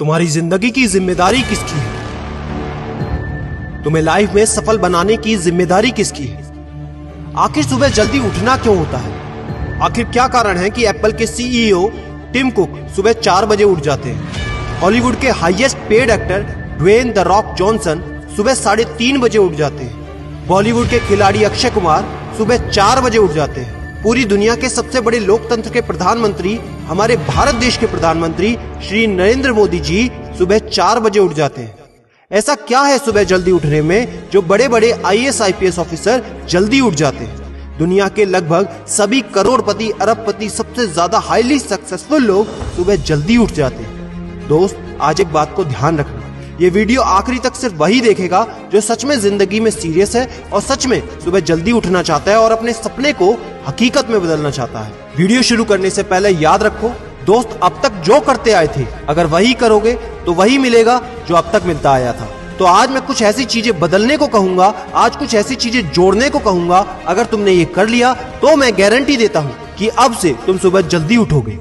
तुम्हारी जिंदगी की जिम्मेदारी किसकी है? तुम्हें लाइफ में सफल बनाने की जिम्मेदारी किसकी है? आखिर सुबह जल्दी उठना क्यों होता है? आखिर क्या कारण है कि एप्पल के सीईओ टिम कुक सुबह 4 बजे उठ जाते हैं? हॉलीवुड के highest paid actor Dwayne the Rock Johnson सुबह 3:30 बजे उठ जाते हैं। बॉलीवुड के खिलाड़ी अक्षय कुमार सुबह 4 बजे उठ जाते हैं। पूरी दुनिया के सबसे बड़े लोकतंत्र के प्रधानमंत्री, हमारे भारत देश के प्रधानमंत्री श्री नरेंद्र मोदी जी सुबह 4 बजे उठ जाते हैं। ऐसा क्या है सुबह जल्दी उठने में जो बड़े बड़े आईएएस आईपीएस ऑफिसर जल्दी उठ जाते हैं? दुनिया के लगभग सभी करोड़पति, अरबपति, सबसे ज्यादा हाईली सक्सेसफुल लोग सुबह जल्दी उठ जाते हैं। दोस्त, आज एक बात को ध्यान रखना, ये वीडियो आखिरी तक सिर्फ वही देखेगा जो सच में जिंदगी में सीरियस है और सच में सुबह जल्दी उठना चाहता है और अपने सपने को हकीकत में बदलना चाहता है। वीडियो शुरू करने से पहले याद रखो दोस्त, अब तक जो करते आए थे अगर वही करोगे तो वही मिलेगा जो अब तक मिलता आया था। तो आज मैं कुछ ऐसी चीजें बदलने को कहूंगा, आज कुछ ऐसी चीजें जोड़ने को कहूंगा। अगर तुमने ये कर लिया तो मैं गारंटी देता हूं कि अब से तुम सुबह जल्दी उठोगे।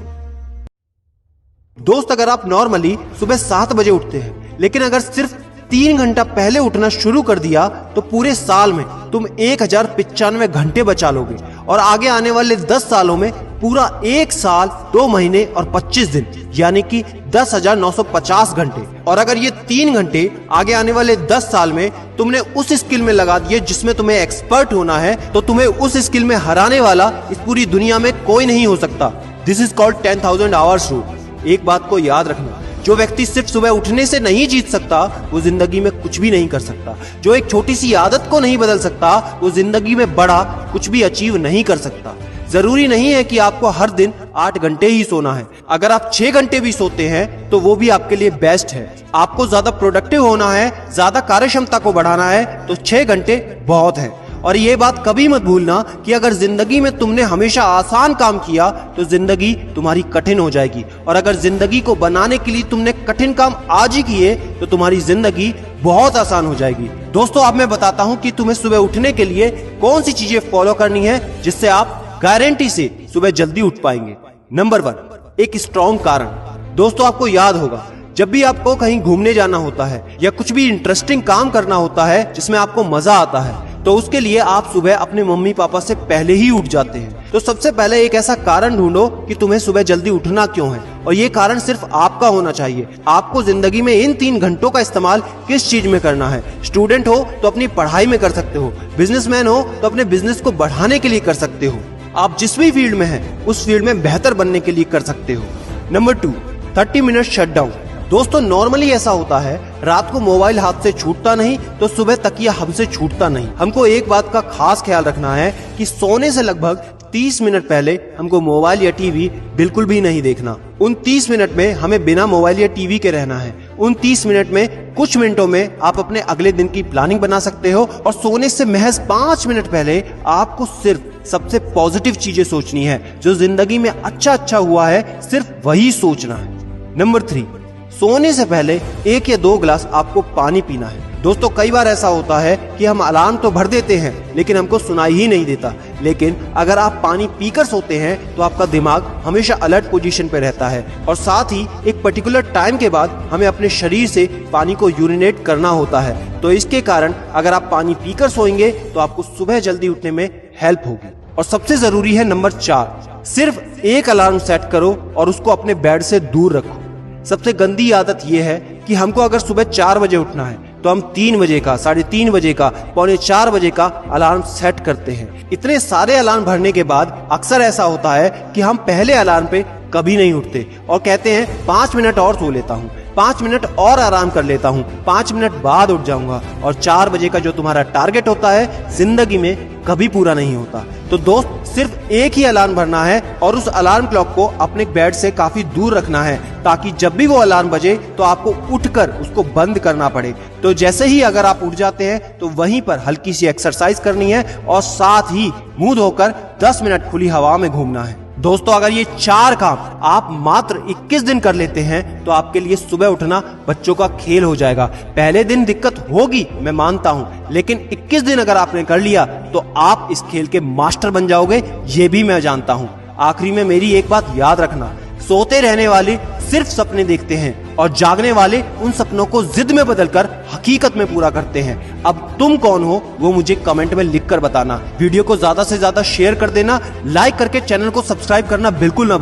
दोस्त, अगर आप नॉर्मली सुबह 7 बजे उठते हैं लेकिन अगर सिर्फ 3 घंटा पहले उठना शुरू कर दिया तो पूरे साल में तुम 1095 घंटे बचा लोगे और आगे आने वाले 10 सालों में पूरा 1 साल 2 महीने और 25 दिन यानी कि 10,950 घंटे। और अगर ये 3 घंटे आगे आने वाले 10 साल में तुमने उस स्किल में लगा दिए जिसमें तुम्हें एक्सपर्ट होना है तो तुम्हें उस स्किल में हराने वाला इस पूरी दुनिया में कोई नहीं हो सकता। This is called 10,000 hours rule. एक बात को याद रखना, जो व्यक्ति सिर्फ सुबह उठने से नहीं जीत सकता वो जिंदगी में कुछ भी नहीं कर सकता। जो एक छोटी सी आदत को नहीं बदल सकता वो जिंदगी में बड़ा कुछ भी अचीव नहीं कर सकता। जरूरी नहीं है कि आपको हर दिन 8 घंटे ही सोना है। अगर आप 6 घंटे भी सोते हैं तो वो भी आपके लिए बेस्ट है। आपको ज्यादा प्रोडक्टिव होना है, ज्यादा कार्यक्षमता को बढ़ाना है तो 6 घंटे बहुत है। और ये बात कभी मत भूलना कि अगर जिंदगी में तुमने हमेशा आसान काम किया तो जिंदगी तुम्हारी कठिन हो जाएगी और अगर जिंदगी को बनाने के लिए तुमने कठिन काम आज ही किए तो तुम्हारी जिंदगी बहुत आसान हो जाएगी। दोस्तों, अब मैं बताता हूँ कि तुम्हें सुबह उठने के लिए कौन सी चीजें फॉलो करनी है जिससे आप गारंटी से सुबह जल्दी उठ पाएंगे। नंबर 1, एक स्ट्रॉन्ग कारण। दोस्तों, आपको याद होगा जब भी आपको कहीं घूमने जाना होता है या कुछ भी इंटरेस्टिंग काम करना होता है जिसमें आपको मजा आता है तो उसके लिए आप सुबह अपने मम्मी पापा से पहले ही उठ जाते हैं। तो सबसे पहले एक ऐसा कारण ढूंढो कि तुम्हें सुबह जल्दी उठना क्यों है और ये कारण सिर्फ आपका होना चाहिए। आपको जिंदगी में इन 3 घंटों का इस्तेमाल किस चीज में करना है? स्टूडेंट हो तो अपनी पढ़ाई में कर सकते हो, बिजनेसमैन हो तो अपने बिजनेस को बढ़ाने के लिए कर सकते हो, आप जिस भी फील्ड में हैं उस फील्ड में बेहतर बनने के लिए कर सकते हो। Number 2, 30 minute shutdown. दोस्तों, नॉर्मली ऐसा होता है रात को मोबाइल हाथ से छूटता नहीं तो सुबह तकिया हमसे छूटता नहीं। हमको एक बात का खास ख्याल रखना है कि सोने से लगभग 30 मिनट पहले हमको मोबाइल या टीवी बिल्कुल भी नहीं देखना। उन 30 मिनट में हमें बिना मोबाइल या टीवी के रहना है। उन 30 मिनट में कुछ मिनटों में आप अपने अगले दिन की प्लानिंग बना सकते हो और सोने से महज 5 मिनट पहले आपको सिर्फ सबसे पॉजिटिव चीजें सोचनी है। जो जिंदगी में अच्छा हुआ है सिर्फ वही सोचना है। नंबर 3, सोने से पहले 1 या 2 गिलास आपको पानी पीना है। दोस्तों, कई बार ऐसा होता है कि हम अलार्म तो भर देते हैं लेकिन हमको सुनाई ही नहीं देता। लेकिन अगर आप पानी पीकर सोते हैं तो आपका दिमाग हमेशा अलर्ट पोजीशन पे रहता है और साथ ही एक पर्टिकुलर टाइम के बाद हमें अपने शरीर से पानी को यूरिनेट करना होता है। तो इसके कारण अगर आप पानी पीकर सोएंगे तो आपको सुबह जल्दी उठने में हेल्प होगी। और सबसे जरूरी है नंबर 4, सिर्फ एक अलार्म सेट करो और उसको अपने बेड से दूर रखो। सबसे गंदी आदत यह है कि हमको अगर सुबह 4 बजे उठना है तो हम 3 बजे का, 3:30 बजे का, 3:45 बजे का अलार्म सेट करते हैं। इतने सारे अलार्म भरने के बाद अक्सर ऐसा होता है कि हम पहले अलार्म पे कभी नहीं उठते और कहते हैं 5 मिनट और सो लेता हूँ, 5 मिनट और आराम कर लेता हूँ, 5 मिनट बाद उठ जाऊंगा। और 4 बजे का जो तुम्हारा टारगेट होता है जिंदगी में कभी पूरा नहीं होता। तो दोस्त, सिर्फ एक ही अलार्म भरना है और उस अलार्म क्लॉक को अपने बेड से काफी दूर रखना है ताकि जब भी वो अलार्म बजे तो आपको उठकर उसको बंद करना पड़े। तो जैसे ही अगर आप उठ जाते हैं तो वहीं पर हल्की सी एक्सरसाइज करनी है और साथ ही मुंह धोकर 10 मिनट खुली हवा में घूमना है। दोस्तों, अगर ये 4 काम आप मात्र 21 दिन कर लेते हैं तो आपके लिए सुबह उठना बच्चों का खेल हो जाएगा। पहले दिन दिक्कत होगी, मैं मानता हूं, लेकिन 21 दिन अगर आपने कर लिया तो आप इस खेल के मास्टर बन जाओगे, ये भी मैं जानता हूं। आखिरी में मेरी एक बात याद रखना, सोते रहने वाले सिर्फ सपने देखते हैं और जागने वाले उन सपनों को जिद में बदलकर हकीकत में पूरा करते हैं। अब तुम कौन हो वो मुझे कमेंट में लिखकर बताना। वीडियो को ज्यादा से ज्यादा शेयर कर देना, लाइक करके चैनल को सब्सक्राइब करना बिल्कुल ना भूलना।